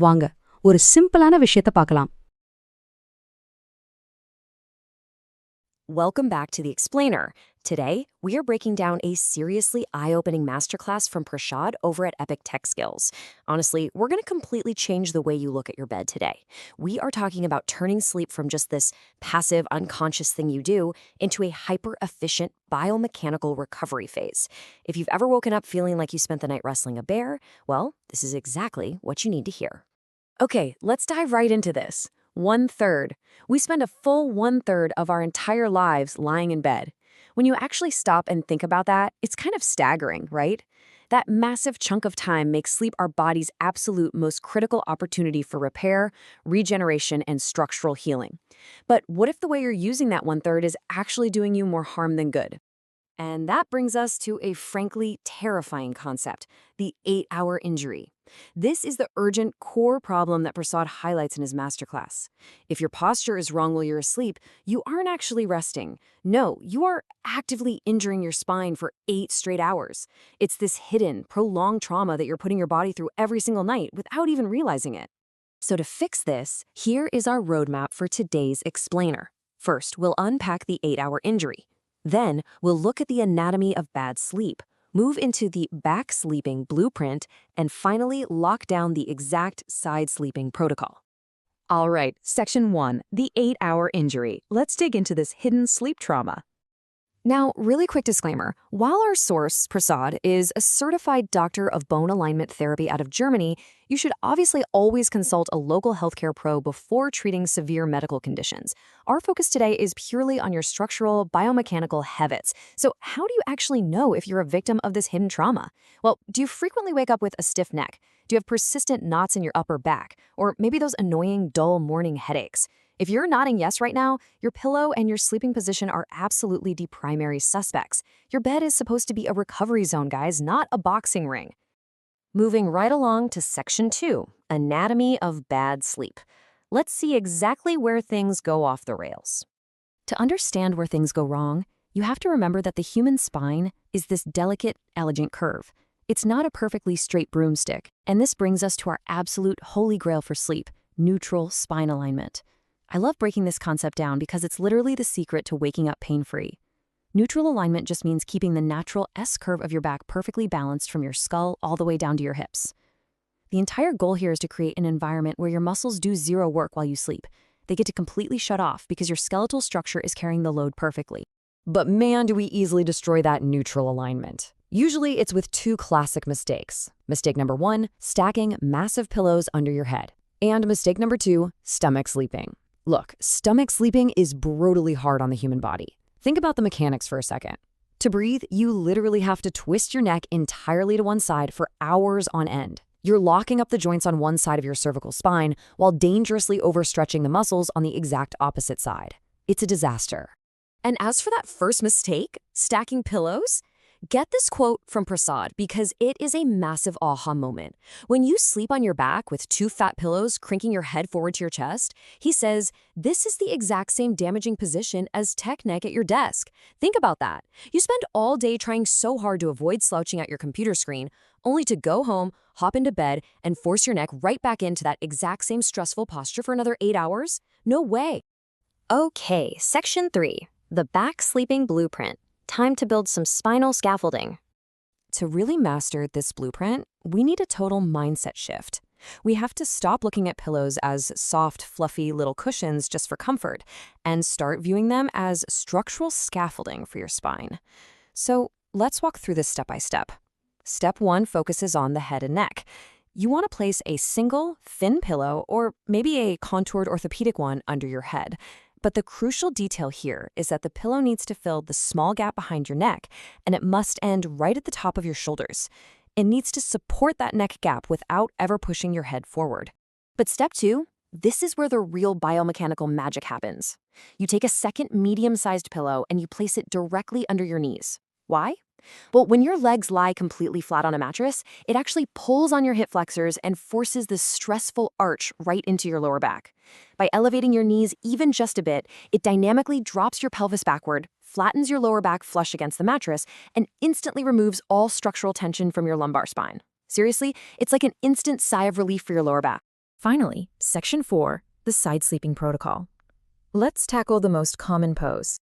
வாங்க ஒரு சிம்பிளான விஷயத்தை பார்க்கலாம். Welcome back to The Explainer. Today, we are breaking down a seriously eye-opening masterclass from Prashad over at Epic Tech Skills. Honestly, we're going to completely change the way you look at your bed today. We are talking about turning sleep from just this passive, unconscious thing you do into a hyper-efficient biomechanical recovery phase. If you've ever woken up feeling like you spent the night wrestling a bear, well, this is exactly what you need to hear. Okay, let's dive right into this. 1/3. We spend a full 1/3 of our entire lives lying in bed. When you actually stop and think about that, it's kind of staggering, right? That massive chunk of time makes sleep our body's absolute most critical opportunity for repair, regeneration, and structural healing. But what if the way you're using that 1/3 is actually doing you more harm than good? And that brings us to a frankly terrifying concept, the 8-hour injury. This is the urgent core problem that Prasad highlights in his masterclass. If your posture is wrong while you're asleep, you aren't actually resting. No, you are actively injuring your spine for 8 straight hours. It's this hidden, prolonged trauma that you're putting your body through every single night without even realizing it. So to fix this, here is our roadmap for today's explainer. First, we'll unpack the 8-hour injury. Then, we'll look at the anatomy of bad sleep, move into the back sleeping blueprint, and finally lock down the exact side sleeping protocol. All right, Section 1, the 8-hour injury. Let's dig into this hidden sleep trauma. Now, really quick disclaimer. While our source, Prasad, is a certified doctor of bone alignment therapy out of Germany, you should obviously always consult a local healthcare pro before treating severe medical conditions. Our focus today is purely on your structural, biomechanical habits. So how do you actually know if you're a victim of this hidden trauma? Well, do you frequently wake up with a stiff neck? Do you have persistent knots in your upper back? Or maybe those annoying, dull morning headaches? If you're nodding yes right now, your pillow and your sleeping position are absolutely the primary suspects. Your bed is supposed to be a recovery zone, guys, not a boxing ring. Moving right along to Section 2, Anatomy of Bad Sleep. Let's see exactly where things go off the rails. To understand where things go wrong, you have to remember that the human spine is this delicate, elegant curve. It's not a perfectly straight broomstick, and this brings us to our absolute holy grail for sleep, neutral spine alignment. I love breaking this concept down because it's literally the secret to waking up pain-free. Neutral alignment just means keeping the natural S-curve of your back perfectly balanced from your skull all the way down to your hips. The entire goal here is to create an environment where your muscles do zero work while you sleep. They get to completely shut off because your skeletal structure is carrying the load perfectly. But man, do we easily destroy that neutral alignment. Usually it's with 2 classic mistakes. Mistake number 1, stacking massive pillows under your head. And mistake number 2, stomach sleeping. Look, stomach sleeping is brutally hard on the human body. Think about the mechanics for a second. To breathe, you literally have to twist your neck entirely to one side for hours on end. You're locking up the joints on one side of your cervical spine while dangerously overstretching the muscles on the exact opposite side. It's a disaster. And as for that first mistake, stacking pillows, get this quote from Prasad because it is a massive aha moment. When you sleep on your back with 2 fat pillows cranking your head forward to your chest, he says, this is the exact same damaging position as tech neck at your desk. Think about that. You spend all day trying so hard to avoid slouching at your computer screen, only to go home, hop into bed, and force your neck right back into that exact same stressful posture for another 8 hours? No way. Okay, Section 3, the back sleeping blueprint. Time to build some spinal scaffolding. To really master this blueprint, we need a total mindset shift. We have to stop looking at pillows as soft, fluffy little cushions just for comfort and start viewing them as structural scaffolding for your spine. So let's walk through this step by step. Step 1 focuses on the head and neck. You want to place a single, thin pillow or maybe a contoured orthopedic one under your head. But the crucial detail here is that the pillow needs to fill the small gap behind your neck, and it must end right at the top of your shoulders. It needs to support that neck gap without ever pushing your head forward. But step 2, this is where the real biomechanical magic happens. You take a second medium-sized pillow and you place it directly under your knees. Why? Well, when your legs lie completely flat on a mattress, it actually pulls on your hip flexors and forces this stressful arch right into your lower back. By elevating your knees even just a bit, it dynamically drops your pelvis backward, flattens your lower back flush against the mattress, and instantly removes all structural tension from your lumbar spine. Seriously, it's like an instant sigh of relief for your lower back. Finally, Section 4, the side sleeping protocol. Let's tackle the most common pose.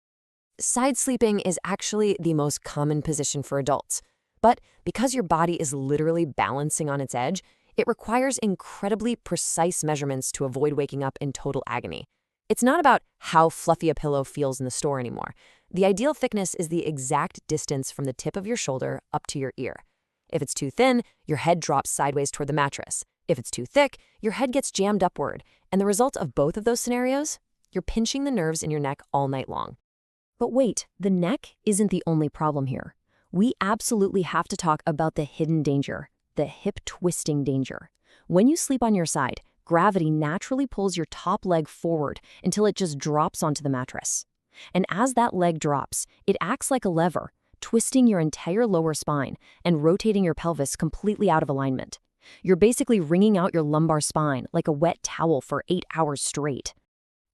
Side sleeping is actually the most common position for adults. But because your body is literally balancing on its edge, it requires incredibly precise measurements to avoid waking up in total agony. It's not about how fluffy a pillow feels in the store anymore. The ideal thickness is the exact distance from the tip of your shoulder up to your ear. If it's too thin, your head drops sideways toward the mattress. If it's too thick, your head gets jammed upward. And the result of both of those scenarios? You're pinching the nerves in your neck all night long. But wait, the neck isn't the only problem here. We absolutely have to talk about the hidden danger, the hip twisting danger. When you sleep on your side, gravity naturally pulls your top leg forward until it just drops onto the mattress. And as that leg drops, it acts like a lever, twisting your entire lower spine and rotating your pelvis completely out of alignment. You're basically wringing out your lumbar spine like a wet towel for 8 hours straight.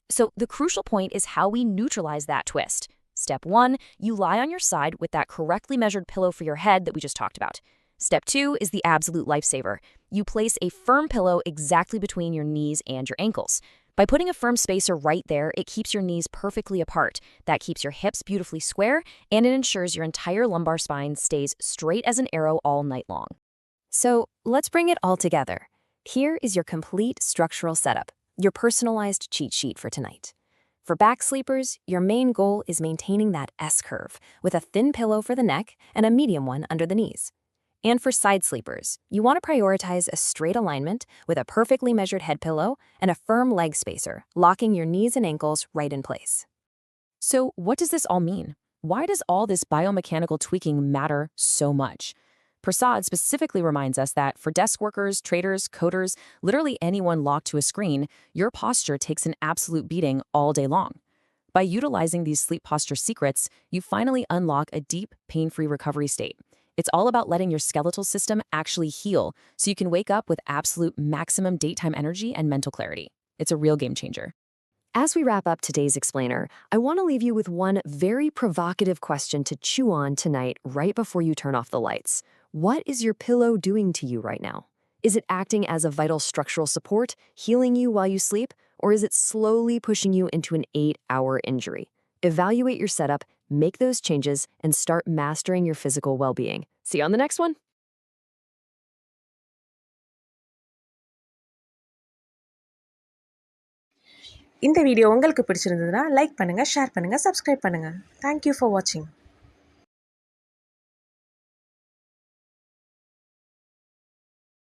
So the crucial point is how we neutralize that twist. Step 1, you lie on your side with that correctly measured pillow for your head that we just talked about. Step 2 is the absolute lifesaver. You place a firm pillow exactly between your knees and your ankles. By putting a firm spacer right there, it keeps your knees perfectly apart. That keeps your hips beautifully square, and it ensures your entire lumbar spine stays straight as an arrow all night long. So let's bring it all together. Here is your complete structural setup, your personalized cheat sheet for tonight. For back sleepers, your main goal is maintaining that S-curve with a thin pillow for the neck and a medium one under the knees. And for side sleepers, you want to prioritize a straight alignment with a perfectly measured head pillow and a firm leg spacer, locking your knees and ankles right in place. So what does this all mean? Why does all this biomechanical tweaking matter so much? Prasad specifically reminds us that for desk workers, traders, coders, literally anyone locked to a screen, your posture takes an absolute beating all day long. By utilizing these sleep posture secrets, you finally unlock a deep, pain-free recovery state. It's all about letting your skeletal system actually heal so you can wake up with absolute maximum daytime energy and mental clarity. It's a real game changer. As we wrap up today's explainer, I want to leave you with one very provocative question to chew on tonight right before you turn off the lights. What is your pillow doing to you right now? Is it acting as a vital structural support, healing you while you sleep, or is it slowly pushing you into an 8-hour injury? Evaluate your setup, make those changes, and start mastering your physical well-being. See you on the next one. இந்த video உங்களுக்கு பிடிச்சிருந்ததுன்னா like பண்ணுங்க, share பண்ணுங்க, subscribe பண்ணுங்க. Thank you for watching.